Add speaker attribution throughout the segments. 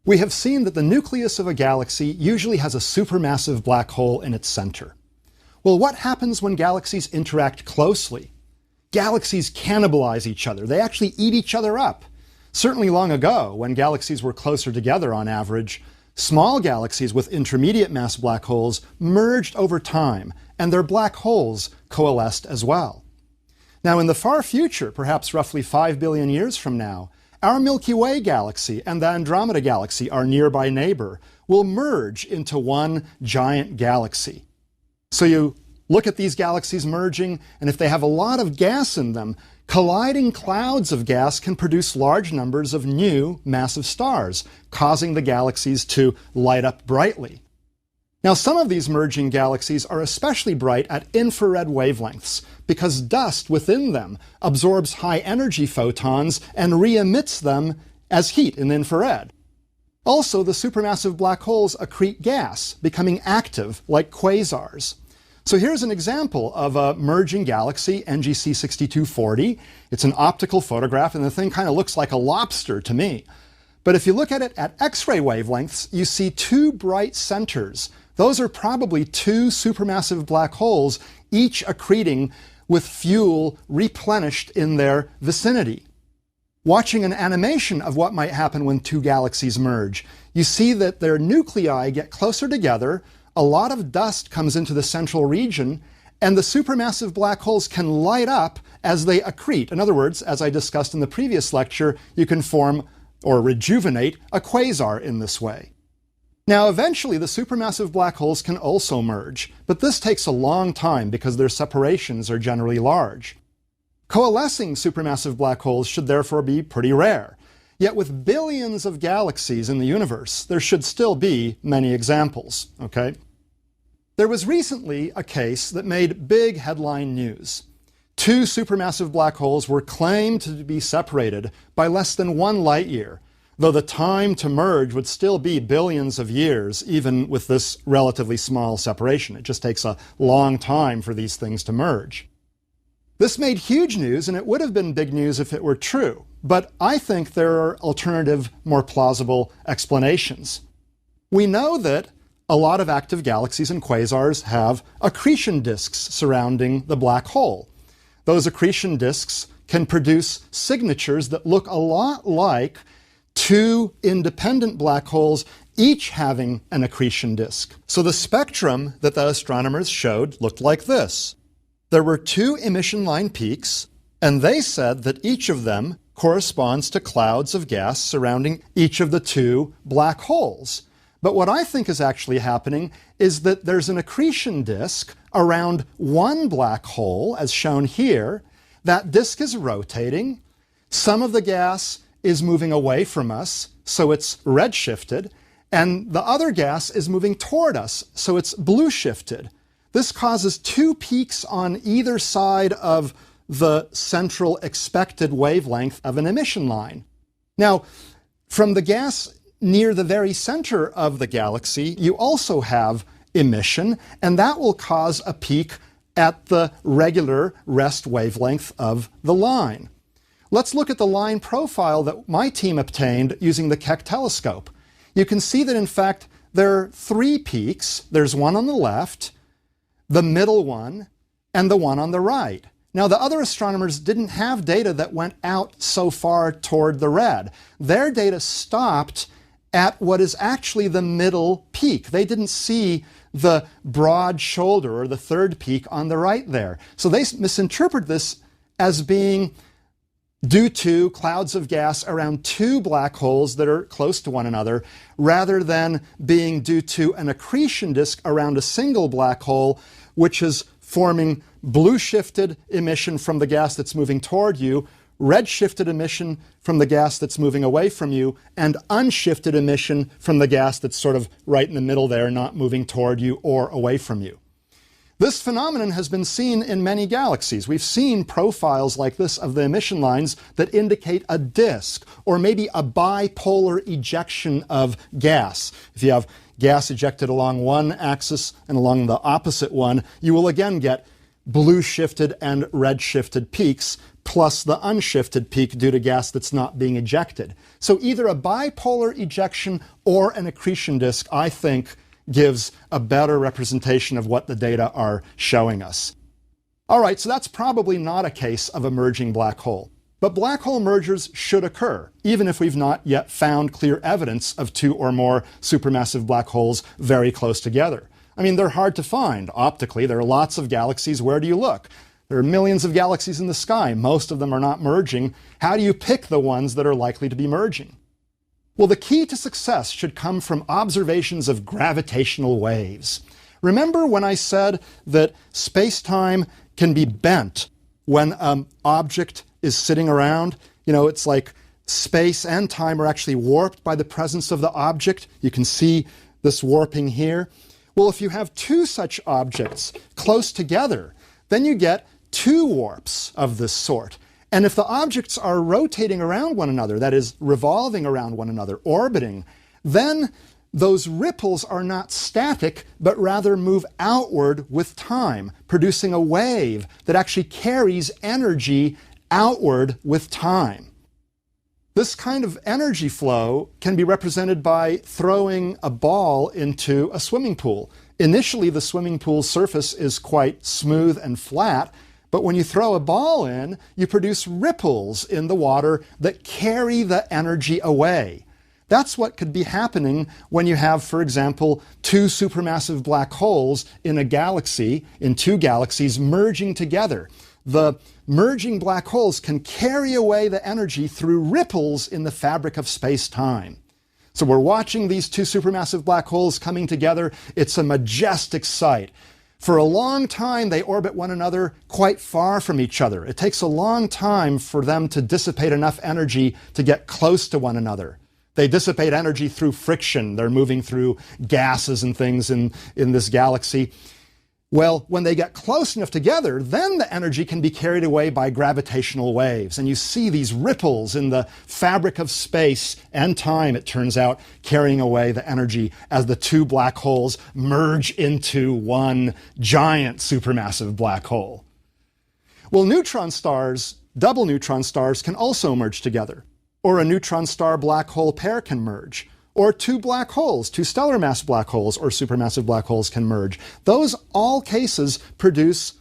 Speaker 1: We have seen that the nucleus of a galaxy usually has a supermassive black hole in its center. Well, what happens when galaxies interact closely? Galaxies cannibalize each other. They actually eat each other up. Certainly long ago, when galaxies were closer together on average, small galaxies with intermediate mass black holes merged over time, and their black holes coalesced as well. Now, in the far future, perhaps roughly 5 billion years from now, our Milky Way galaxy and the Andromeda galaxy, our nearby neighbor, will merge into one giant galaxy. So you look at these galaxies merging, and if they have a lot of gas in them, colliding clouds of gas can produce large numbers of new massive stars, causing the galaxies to light up brightly. Now, some of these merging galaxies are especially bright at infrared wavelengths because dust within them absorbs high-energy photons and re-emits them as heat in the infrared. Also, the supermassive black holes accrete gas, becoming active like quasars. So here's an example of a merging galaxy, NGC 6240. It's an optical photograph, and the thing kind of looks like a lobster to me. But if you look at it at X-ray wavelengths, you see two bright centers. Those are probably two supermassive black holes, each accreting with fuel replenished in their vicinity. Watching an animation of what might happen when two galaxies merge, you see that their nuclei get closer together, a lot of dust comes into the central region, and the supermassive black holes can light up as they accrete. In other words, as I discussed in the previous lecture, you can form or rejuvenate a quasar in this way. Now, eventually, the supermassive black holes can also merge, but this takes a long time because their separations are generally large. Coalescing supermassive black holes should therefore be pretty rare. Yet with billions of galaxies in the universe, there should still be many examples, okay? There was recently a case that made big headline news. Two supermassive black holes were claimed to be separated by less than 1 light year, though the time to merge would still be billions of years, even with this relatively small separation. It just takes a long time for these things to merge. This made huge news, and it would have been big news if it were true. But I think there are alternative, more plausible explanations. We know that a lot of active galaxies and quasars have accretion disks surrounding the black hole. Those accretion disks can produce signatures that look a lot like two independent black holes, each having an accretion disk. So the spectrum that the astronomers showed looked like this. There were two emission line peaks, and they said that each of them corresponds to clouds of gas surrounding each of the two black holes. But what I think is actually happening is that there's an accretion disk around one black hole, as shown here. That disk is rotating. Some of the gas is moving away from us, so it's redshifted, and the other gas is moving toward us, so it's blue-shifted. This causes two peaks on either side of the central expected wavelength of an emission line. Now, from the gas near the very center of the galaxy, you also have emission, and that will cause a peak at the regular rest wavelength of the line. Let's look at the line profile that my team obtained using the Keck telescope. You can see that, in fact, there are three peaks. There's one on the left, the middle one, and the one on the right. Now, the other astronomers didn't have data that went out so far toward the red. Their data stopped at what is actually the middle peak. They didn't see the broad shoulder or the third peak on the right there. So they misinterpret this as being due to clouds of gas around two black holes that are close to one another, rather than being due to an accretion disk around a single black hole, which is forming blue-shifted emission from the gas that's moving toward you, red-shifted emission from the gas that's moving away from you, and unshifted emission from the gas that's sort of right in the middle there, not moving toward you or away from you. This phenomenon has been seen in many galaxies. We've seen profiles like this of the emission lines that indicate a disk, or maybe a bipolar ejection of gas. If you have gas ejected along one axis and along the opposite one, you will again get blue-shifted and red-shifted peaks, plus the unshifted peak due to gas that's not being ejected. So either a bipolar ejection or an accretion disk, I think, gives a better representation of what the data are showing us. All right, so that's probably not a case of a merging black hole. But black hole mergers should occur, even if we've not yet found clear evidence of two or more supermassive black holes very close together. I mean, they're hard to find. Optically, there are lots of galaxies. Where do you look? There are millions of galaxies in the sky. Most of them are not merging. How do you pick the ones that are likely to be merging? Well, the key to success should come from observations of gravitational waves. Remember when I said that space-time can be bent when an object is sitting around? You know, it's like space and time are actually warped by the presence of the object. You can see this warping here. Well, if you have two such objects close together, then you get two warps of this sort. And if the objects are rotating around one another, that is, revolving around one another, orbiting, then those ripples are not static, but rather move outward with time, producing a wave that actually carries energy outward with time. This kind of energy flow can be represented by throwing a ball into a swimming pool. Initially, the swimming pool surface is quite smooth and flat, but when you throw a ball in, you produce ripples in the water that carry the energy away. That's what could be happening when you have, for example, two supermassive black holes in a galaxy, in two galaxies merging together. The merging black holes can carry away the energy through ripples in the fabric of space-time. So we're watching these two supermassive black holes coming together. It's a majestic sight. For a long time, they orbit one another quite far from each other. It takes a long time for them to dissipate enough energy to get close to one another. They dissipate energy through friction. They're moving through gases and things in this galaxy. Well, when they get close enough together, then the energy can be carried away by gravitational waves. And you see these ripples in the fabric of space and time, it turns out, carrying away the energy as the two black holes merge into one giant supermassive black hole. Well, neutron stars, double neutron stars, can also merge together. Or a neutron star black hole pair can merge. Or two black holes, two stellar mass black holes or supermassive black holes can merge. Those all cases produce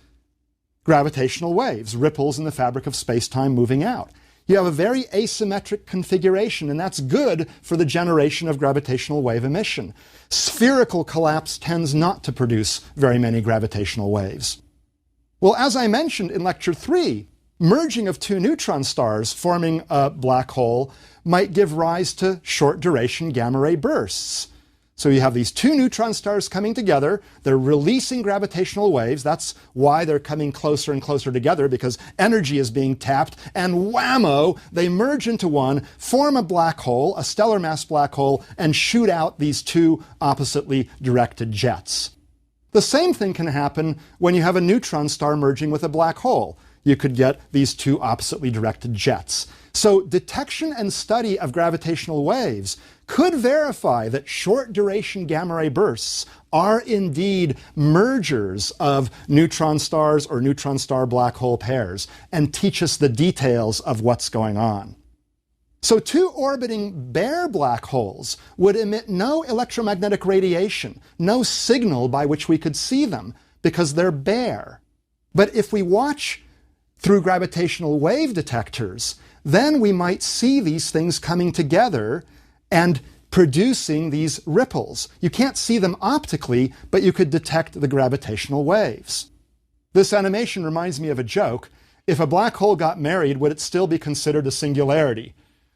Speaker 1: gravitational waves, ripples in the fabric of space-time moving out. You have a very asymmetric configuration, and that's good for the generation of gravitational wave emission. Spherical collapse tends not to produce very many gravitational waves. Well, as I mentioned in Lecture 3, merging of two neutron stars forming a black hole might give rise to short-duration gamma-ray bursts. So you have these two neutron stars coming together. They're releasing gravitational waves. That's why they're coming closer and closer together, because energy is being tapped. And whammo, they merge into one, form a black hole, a stellar mass black hole, and shoot out these two oppositely directed jets. The same thing can happen when you have a neutron star merging with a black hole. You could get these two oppositely directed jets. So detection and study of gravitational waves could verify that short-duration gamma-ray bursts are indeed mergers of neutron stars or neutron star black hole pairs and teach us the details of what's going on. So two orbiting bare black holes would emit no electromagnetic radiation, no signal by which we could see them, because they're bare. But if we watch through gravitational wave detectors, then we might see these things coming together and producing these ripples. You can't see them optically, but you could detect the gravitational waves. This animation reminds me of a joke. If a black hole got married, would it still be considered a singularity?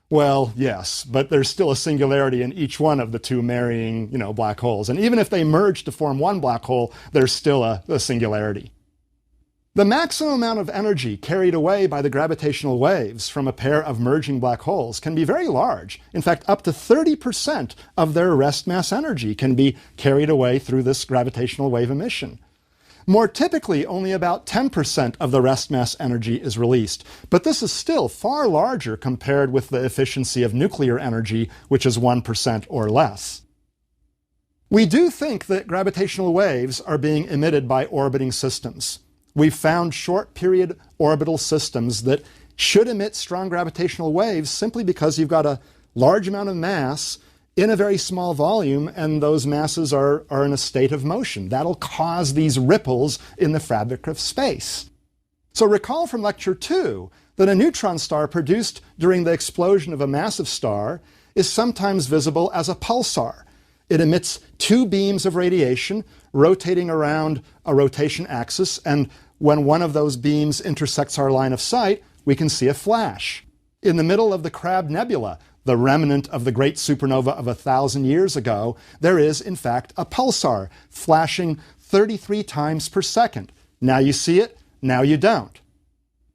Speaker 1: Well, yes, but there's still a singularity in each one of the two marrying, black holes. And even if they merge to form one black hole, there's still a singularity. The maximum amount of energy carried away by the gravitational waves from a pair of merging black holes can be very large. In fact, up to 30% of their rest mass energy can be carried away through this gravitational wave emission. More typically, only about 10% of the rest mass energy is released, but this is still far larger compared with the efficiency of nuclear energy, which is 1% or less. We do think that gravitational waves are being emitted by orbiting systems. We've found short-period orbital systems that should emit strong gravitational waves simply because you've got a large amount of mass in a very small volume, and those masses are in a state of motion. That'll cause these ripples in the fabric of space. So recall from lecture 2 that a neutron star produced during the explosion of a massive star is sometimes visible as a pulsar. It emits 2 beams of radiation rotating around a rotation axis, and when one of those beams intersects our line of sight, we can see a flash. In the middle of the Crab Nebula, the remnant of the great supernova of 1,000 years ago, there is, in fact, a pulsar flashing 33 times per second. Now you see it, now you don't.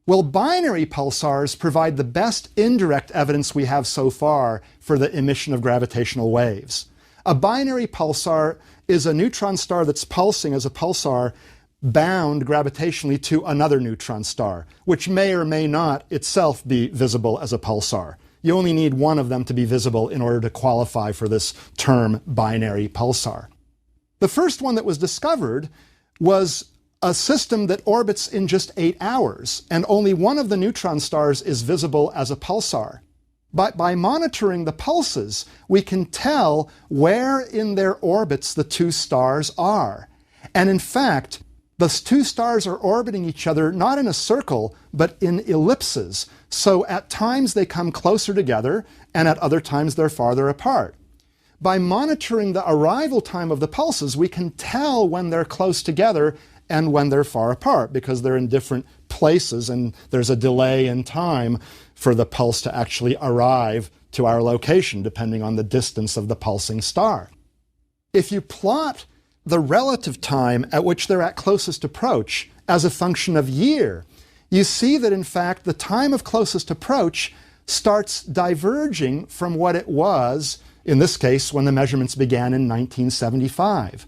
Speaker 1: Well, binary pulsars provide the best indirect evidence we have so far for the emission of gravitational waves. A binary pulsar is a neutron star that's pulsing as a pulsar bound gravitationally to another neutron star, which may or may not itself be visible as a pulsar. You only need one of them to be visible in order to qualify for this term binary pulsar. The first one that was discovered was a system that orbits in just 8 hours, and only one of the neutron stars is visible as a pulsar. But by monitoring the pulses, we can tell where in their orbits the 2 stars are. And in fact, the 2 stars are orbiting each other not in a circle, but in ellipses. So at times they come closer together, and at other times they're farther apart. By monitoring the arrival time of the pulses, we can tell when they're close together and when they're far apart, because they're in different places and there's a delay in time for the pulse to actually arrive to our location, depending on the distance of the pulsing star. If you plot the relative time at which they're at closest approach as a function of year, you see that in fact the time of closest approach starts diverging from what it was, in this case, when the measurements began in 1975.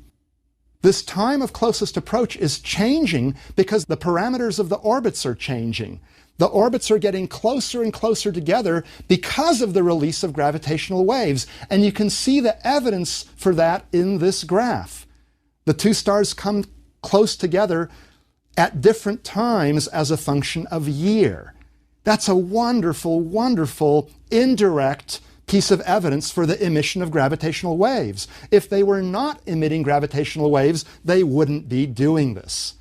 Speaker 1: This time of closest approach is changing because the parameters of the orbits are changing. The orbits are getting closer and closer together because of the release of gravitational waves, and you can see the evidence for that in this graph. The 2 stars come close together at different times as a function of year. That's a wonderful, wonderful indirect piece of evidence for the emission of gravitational waves. If they were not emitting gravitational waves, they wouldn't be doing this.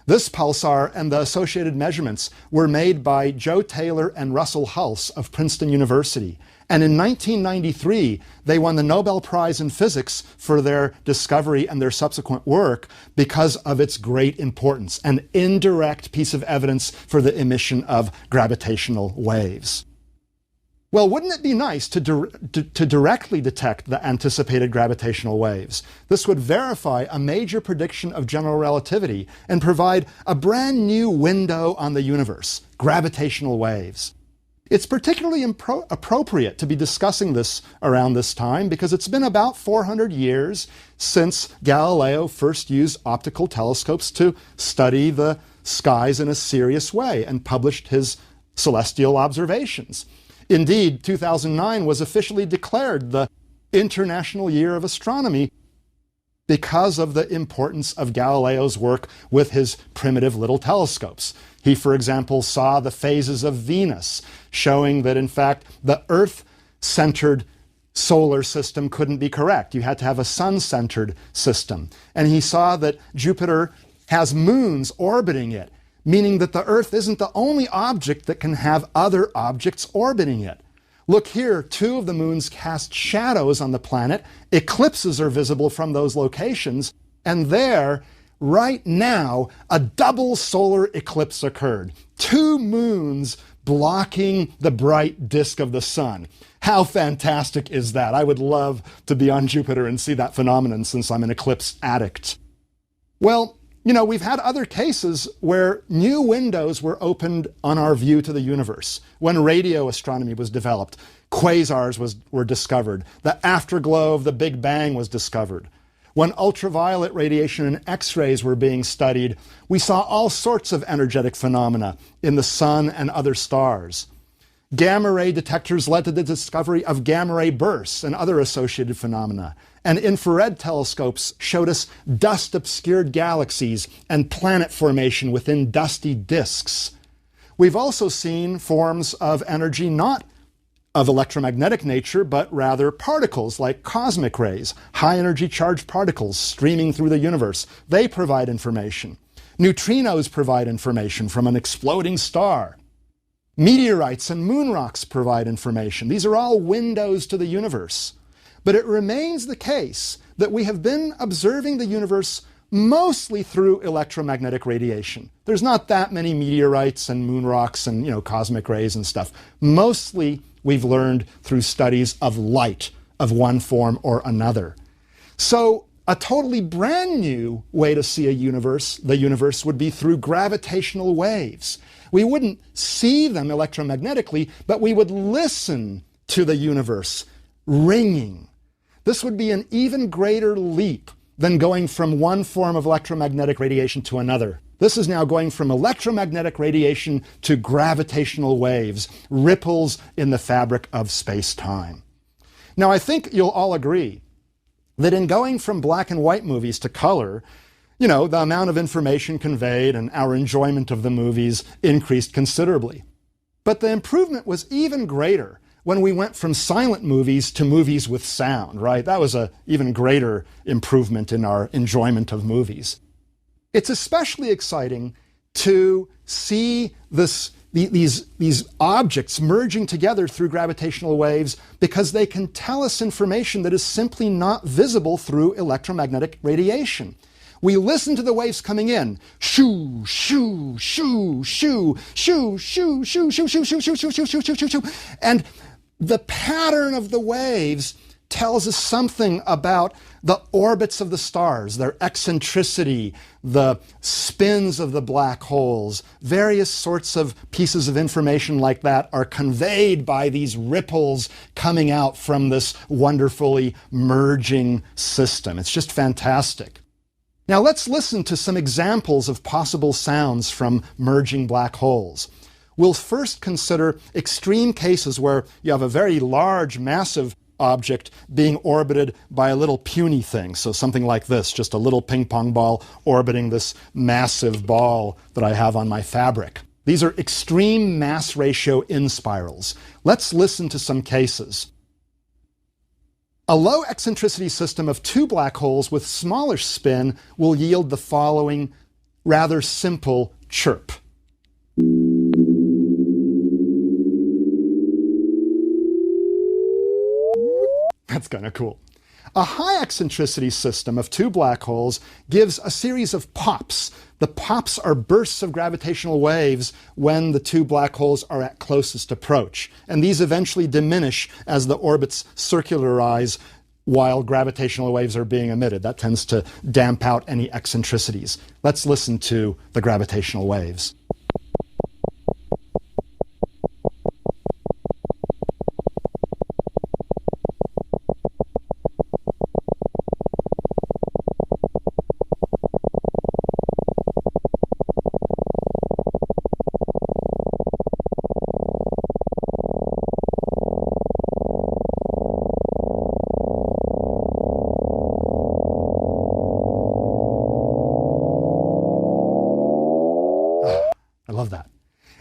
Speaker 1: This pulsar and the associated measurements were made by Joe Taylor and Russell Hulse of Princeton University. And in 1993, they won the Nobel Prize in Physics for their discovery and their subsequent work because of its great importance, an indirect piece of evidence for the emission of gravitational waves. Well, wouldn't it be nice to directly detect the anticipated gravitational waves? This would verify a major prediction of general relativity and provide a brand new window on the universe, gravitational waves. It's particularly appropriate to be discussing this around this time because it's been about 400 years since Galileo first used optical telescopes to study the skies in a serious way and published his celestial observations. Indeed, 2009 was officially declared the International Year of Astronomy because of the importance of Galileo's work with his primitive little telescopes. He, for example, saw the phases of Venus, showing that, in fact, the Earth-centered solar system couldn't be correct. You had to have a sun-centered system. And he saw that Jupiter has moons orbiting it, meaning that the Earth isn't the only object that can have other objects orbiting it. Look here, 2 of the moons cast shadows on the planet. Eclipses are visible from those locations. And there, right now, a double solar eclipse occurred. 2 moons blocking the bright disk of the sun. How fantastic is that? I would love to be on Jupiter and see that phenomenon since I'm an eclipse addict. Well, you know, we've had other cases where new windows were opened on our view to the universe. When radio astronomy was developed, quasars were discovered. The afterglow of the Big Bang was discovered. When ultraviolet radiation and X-rays were being studied, we saw all sorts of energetic phenomena in the sun and other stars. Gamma ray detectors led to the discovery of gamma ray bursts and other associated phenomena. And infrared telescopes showed us dust-obscured galaxies and planet formation within dusty disks. We've also seen forms of energy not of electromagnetic nature, but rather particles like cosmic rays, high energy charged particles streaming through the universe. They provide information. Neutrinos provide information from an exploding star. Meteorites and moon rocks provide information. These are all windows to the universe. But it remains the case that we have been observing the universe mostly through electromagnetic radiation. There's not that many meteorites and moon rocks and, cosmic rays and stuff. Mostly we've learned through studies of light of one form or another. So a totally brand new way to see the universe would be through gravitational waves. We wouldn't see them electromagnetically, but we would listen to the universe ringing. This would be an even greater leap than going from one form of electromagnetic radiation to another. This is now going from electromagnetic radiation to gravitational waves, ripples in the fabric of space-time. Now, I think you'll all agree that in going from black and white movies to color, the amount of information conveyed and our enjoyment of the movies increased considerably. But the improvement was even greater when we went from silent movies to movies with sound, right? That was an even greater improvement in our enjoyment of movies. It's especially exciting to see these objects merging together through gravitational waves because they can tell us information that is simply not visible through electromagnetic radiation. We listen to the waves coming in. Shoo, shoo, shoo, shoo, shoo, shoo, shoo, shoo, shoo, shoo, shoo, shoo, shoo, shoo, shoo, shoo. And the pattern of the waves tells us something about the orbits of the stars, their eccentricity, the spins of the black holes. Various sorts of pieces of information like that are conveyed by these ripples coming out from this wonderfully merging system. It's just fantastic. Now let's listen to some examples of possible sounds from merging black holes. We'll first consider extreme cases where you have a very large, massive object being orbited by a little puny thing. So something like this, just a little ping pong ball orbiting this massive ball that I have on my fabric. These are extreme mass ratio inspirals. Let's listen to some cases. A low eccentricity system of two black holes with smaller spin will yield the following rather simple chirp. That's kind of cool. A high eccentricity system of two black holes gives a series of pops. The pops are bursts of gravitational waves when the two black holes are at closest approach. And these eventually diminish as the orbits circularize while gravitational waves are being emitted. That tends to damp out any eccentricities. Let's listen to the gravitational waves.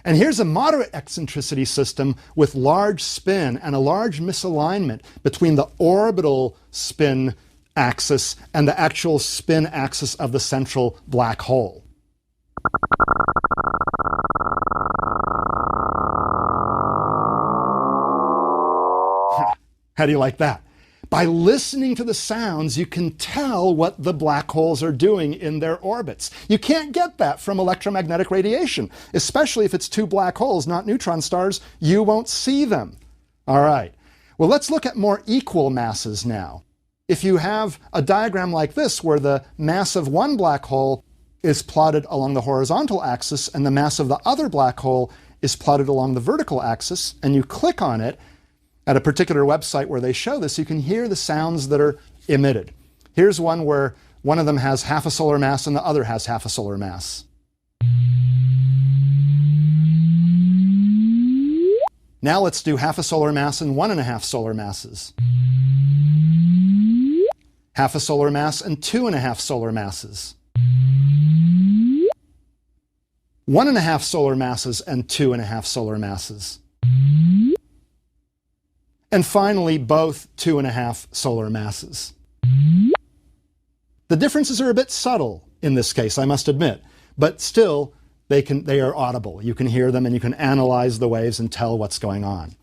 Speaker 1: And here's a moderate eccentricity system with large spin and a large misalignment between the orbital spin axis and the actual spin axis of the central black hole. How do you like that? By listening to the sounds, you can tell what the black holes are doing in their orbits. You can't get that from electromagnetic radiation, especially if it's two black holes, not neutron stars. You won't see them. All right. Well, let's look at more equal masses now. If you have a diagram like this, where the mass of one black hole is plotted along the horizontal axis and the mass of the other black hole is plotted along the vertical axis, and you click on it, at a particular website where they show this, you can hear the sounds that are emitted. Here's one where one of them has half a solar mass and the other has half a solar mass. Now let's do half a solar mass and 1.5 solar masses. Half a solar mass and 2.5 solar masses. 1.5 solar masses and 2.5 solar masses. And finally, both 2.5 solar masses. The differences are a bit subtle in this case, I must admit, but still they are audible. You can hear them and you can analyze the waves and tell what's going on.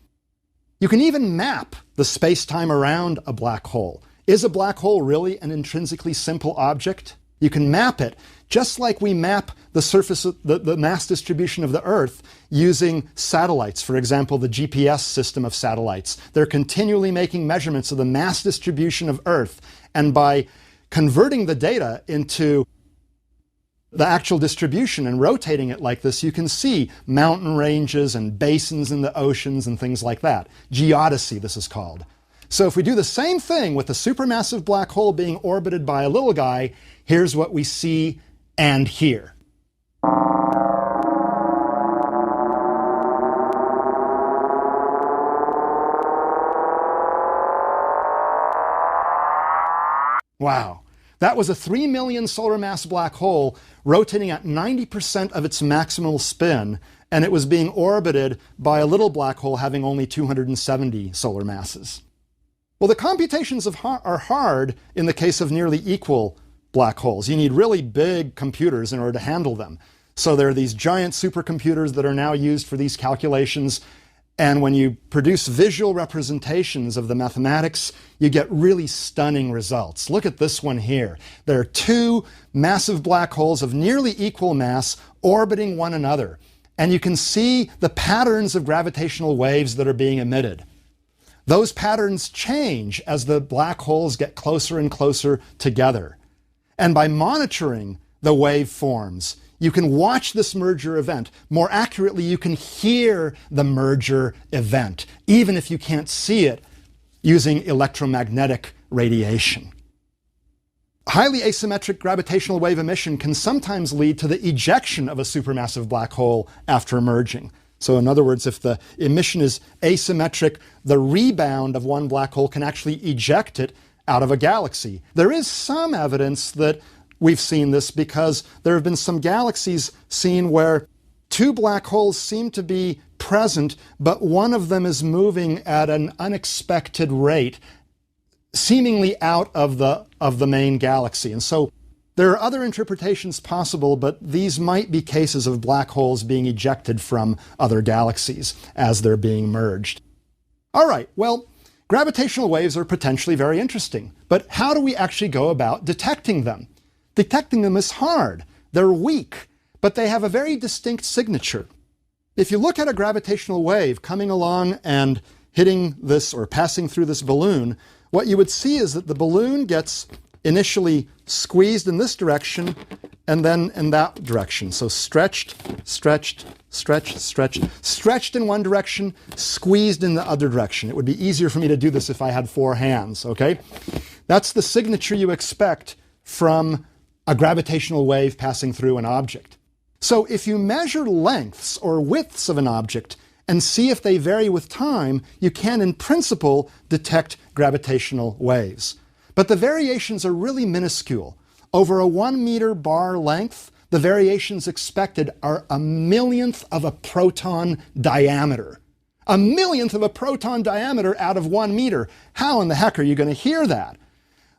Speaker 1: You can even map the space-time around a black hole. Is a black hole really an intrinsically simple object? You can map it just like we map the surface of the mass distribution of the Earth using satellites. For example, the GPS system of satellites. They're continually making measurements of the mass distribution of Earth, and by converting the data into the actual distribution and rotating it like this, you can see mountain ranges and basins in the oceans and things like that. Geodesy, this is called. So if we do the same thing with a supermassive black hole being orbited by a little guy, here's what we see and hear. Wow. That was a 3 million solar mass black hole rotating at 90% of its maximal spin, and it was being orbited by a little black hole having only 270 solar masses. Well, the computations are hard in the case of nearly equal black holes. You need really big computers in order to handle them. So there are these giant supercomputers that are now used for these calculations. And when you produce visual representations of the mathematics, you get really stunning results. Look at this one here. There are two massive black holes of nearly equal mass orbiting one another. And you can see the patterns of gravitational waves that are being emitted. Those patterns change as the black holes get closer and closer together. And by monitoring the waveforms, you can watch this merger event. More accurately, you can hear the merger event, even if you can't see it using electromagnetic radiation. Highly asymmetric gravitational wave emission can sometimes lead to the ejection of a supermassive black hole after merging. So in other words, if the emission is asymmetric, the rebound of one black hole can actually eject it out of a galaxy. There is some evidence that we've seen this because there have been some galaxies seen where two black holes seem to be present, but one of them is moving at an unexpected rate, seemingly out of the main galaxy. And so there are other interpretations possible, but these might be cases of black holes being ejected from other galaxies as they're being merged. All right, well, gravitational waves are potentially very interesting, but how do we actually go about detecting them? Detecting them is hard. They're weak, but they have a very distinct signature. If you look at a gravitational wave coming along and hitting this or passing through this balloon, what you would see is that the balloon gets initially squeezed in this direction and then in that direction. So stretched, stretched, stretched, stretched, stretched in one direction, squeezed in the other direction. It would be easier for me to do this if I had 4 hands, okay? That's the signature you expect from a gravitational wave passing through an object. So if you measure lengths or widths of an object and see if they vary with time, you can, in principle, detect gravitational waves. But the variations are really minuscule. Over a 1 meter bar length, the variations expected are a millionth of a proton diameter. A millionth of a proton diameter out of 1 meter. How in the heck are you going to hear that?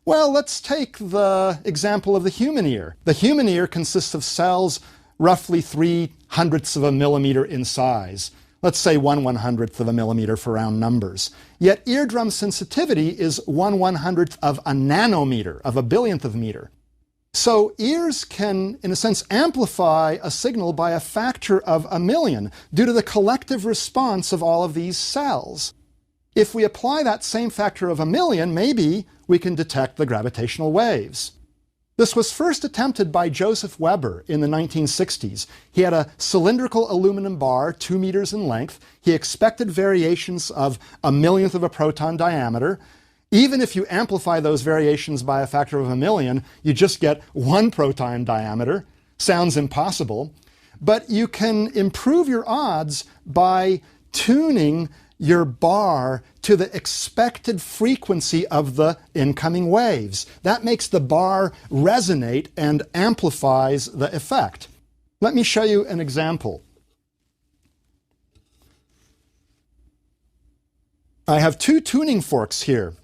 Speaker 1: Well, let's take the example of the human ear. The human ear consists of cells roughly 0.03 of a millimeter in size. Let's say 1/100th of a millimeter for round numbers. Yet eardrum sensitivity is 1/100th of a nanometer, of a billionth of a meter. So ears can, in a sense, amplify a signal by a factor of 1,000,000 due to the collective response of all of these cells. If we apply that same factor of 1,000,000, maybe we can detect the gravitational waves. This was first attempted by Joseph Weber in the 1960s. He had a cylindrical aluminum bar, 2 meters in length. He expected variations of 1,000,000th of a proton diameter. Even if you amplify those variations by a factor of 1,000,000, you just get 1 proton diameter. Sounds impossible. But you can improve your odds by tuning your bar to the expected frequency of the incoming waves. That makes the bar resonate and amplifies the effect. Let me show you an example. I have two tuning forks here,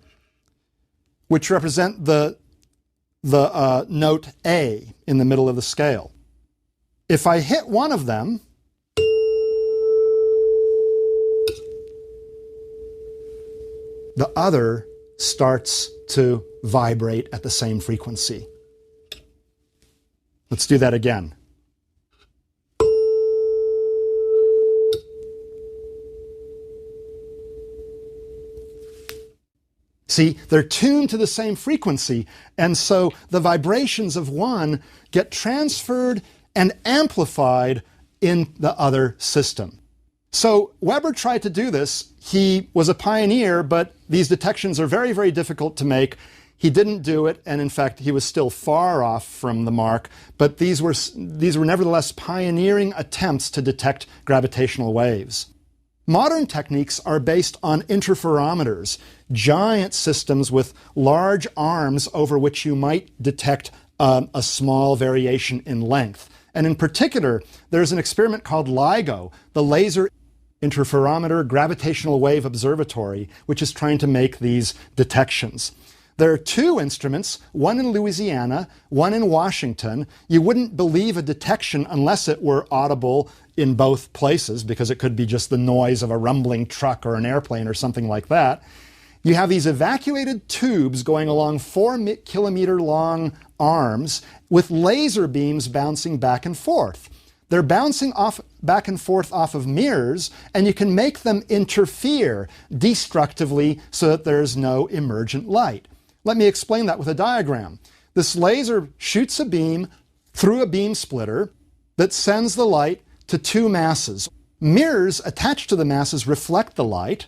Speaker 1: which represent the note A in the middle of the scale. If I hit one of them, the other starts to vibrate at the same frequency. Let's do that again. See, they're tuned to the same frequency, and so the vibrations of one get transferred and amplified in the other system. So Weber tried to do this. He was a pioneer, but these detections are very, very difficult to make. He didn't do it, and in fact, he was still far off from the mark, but these were nevertheless pioneering attempts to detect gravitational waves. Modern techniques are based on interferometers, giant systems with large arms over which you might detect a small variation in length. And in particular, there's an experiment called LIGO, the Laser Interferometer Gravitational Wave Observatory, which is trying to make these detections. There are two instruments, one in Louisiana, one in Washington. You wouldn't believe a detection unless it were audible in both places, because it could be just the noise of a rumbling truck or an airplane or something like that. You have these evacuated tubes going along 4-kilometer long arms with laser beams bouncing back and forth. They're bouncing back and forth off of mirrors, and you can make them interfere destructively so that there's no emergent light. Let me explain that with a diagram. This laser shoots a beam through a beam splitter that sends the light to two masses. Mirrors attached to the masses reflect the light.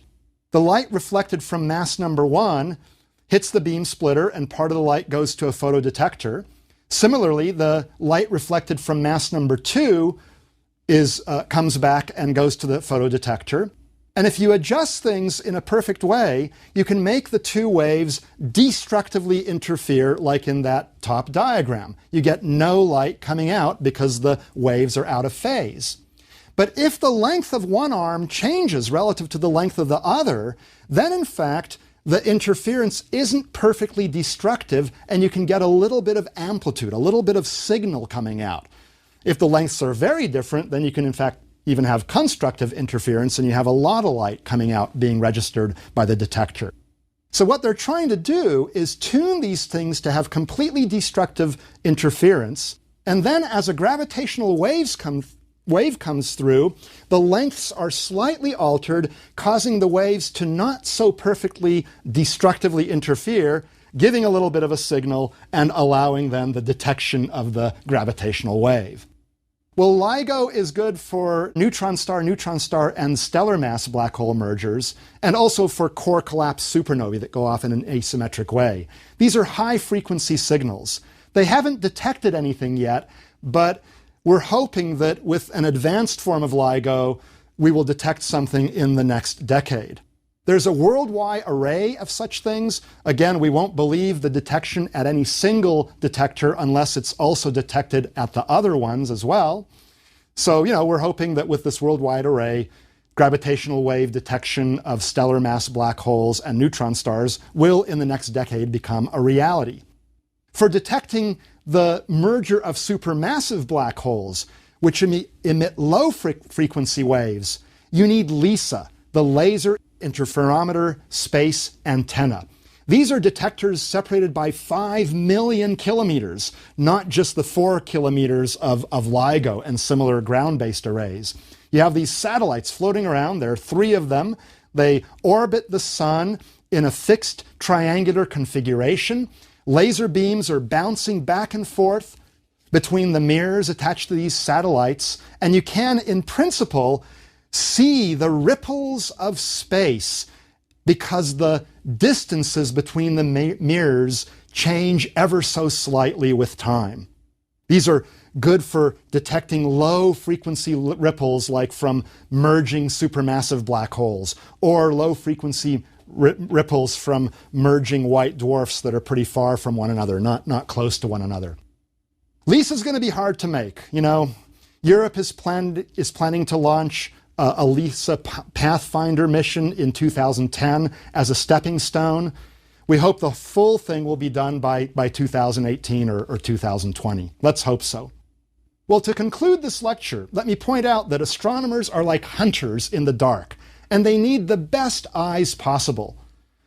Speaker 1: The light reflected from mass number 1 hits the beam splitter, and part of the light goes to a photodetector. Similarly, the light reflected from mass number 2 comes back and goes to the photodetector. And if you adjust things in a perfect way, you can make the two waves destructively interfere, like in that top diagram. You get no light coming out because the waves are out of phase. But if the length of one arm changes relative to the length of the other, then in fact, the interference isn't perfectly destructive, and you can get a little bit of amplitude, a little bit of signal coming out. If the lengths are very different, then you can in fact even have constructive interference, and you have a lot of light coming out being registered by the detector. So what they're trying to do is tune these things to have completely destructive interference, and then as a gravitational wave comes through, the lengths are slightly altered, causing the waves to not so perfectly destructively interfere, giving a little bit of a signal and allowing then the detection of the gravitational wave. Well, LIGO is good for neutron star, and stellar mass black hole mergers, and also for core collapse supernovae that go off in an asymmetric way. These are high-frequency signals. They haven't detected anything yet, but we're hoping that with an advanced form of LIGO, we will detect something in the next decade. There's a worldwide array of such things. Again, we won't believe the detection at any single detector unless it's also detected at the other ones as well. So, we're hoping that with this worldwide array, gravitational wave detection of stellar mass black holes and neutron stars will in the next decade become a reality. For detecting the merger of supermassive black holes, which emit low frequency waves, you need LISA, the Laser Interferometer Space Antenna. These are detectors separated by 5 million kilometers, not just the 4 kilometers of LIGO and similar ground-based arrays. You have these satellites floating around. There are 3 of them. They orbit the sun in a fixed triangular configuration. Laser beams are bouncing back and forth between the mirrors attached to these satellites, and you can, in principle, see the ripples of space because the distances between the mirrors change ever so slightly with time. These are good for detecting low-frequency ripples like from merging supermassive black holes, or low-frequency ripples from merging white dwarfs that are pretty far from one another, not close to one another. LISA is going to be hard to make. Europe is planning to launch a LISA Pathfinder mission in 2010 as a stepping stone. We hope the full thing will be done by 2018 or 2020. Let's hope so. Well, to conclude this lecture, let me point out that astronomers are like hunters in the dark, and they need the best eyes possible.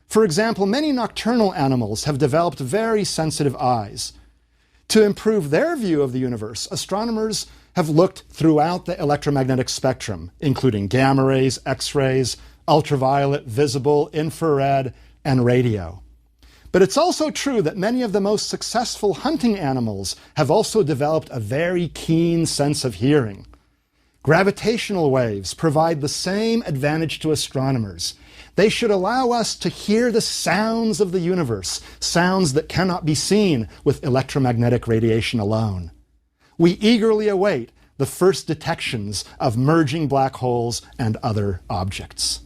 Speaker 1: For example, many nocturnal animals have developed very sensitive eyes. To improve their view of the universe, astronomers have looked throughout the electromagnetic spectrum, including gamma rays, X-rays, ultraviolet, visible, infrared, and radio. But it's also true that many of the most successful hunting animals have also developed a very keen sense of hearing. Gravitational waves provide the same advantage to astronomers. They should allow us to hear the sounds of the universe, sounds that cannot be seen with electromagnetic radiation alone. We eagerly await the first detections of merging black holes and other objects.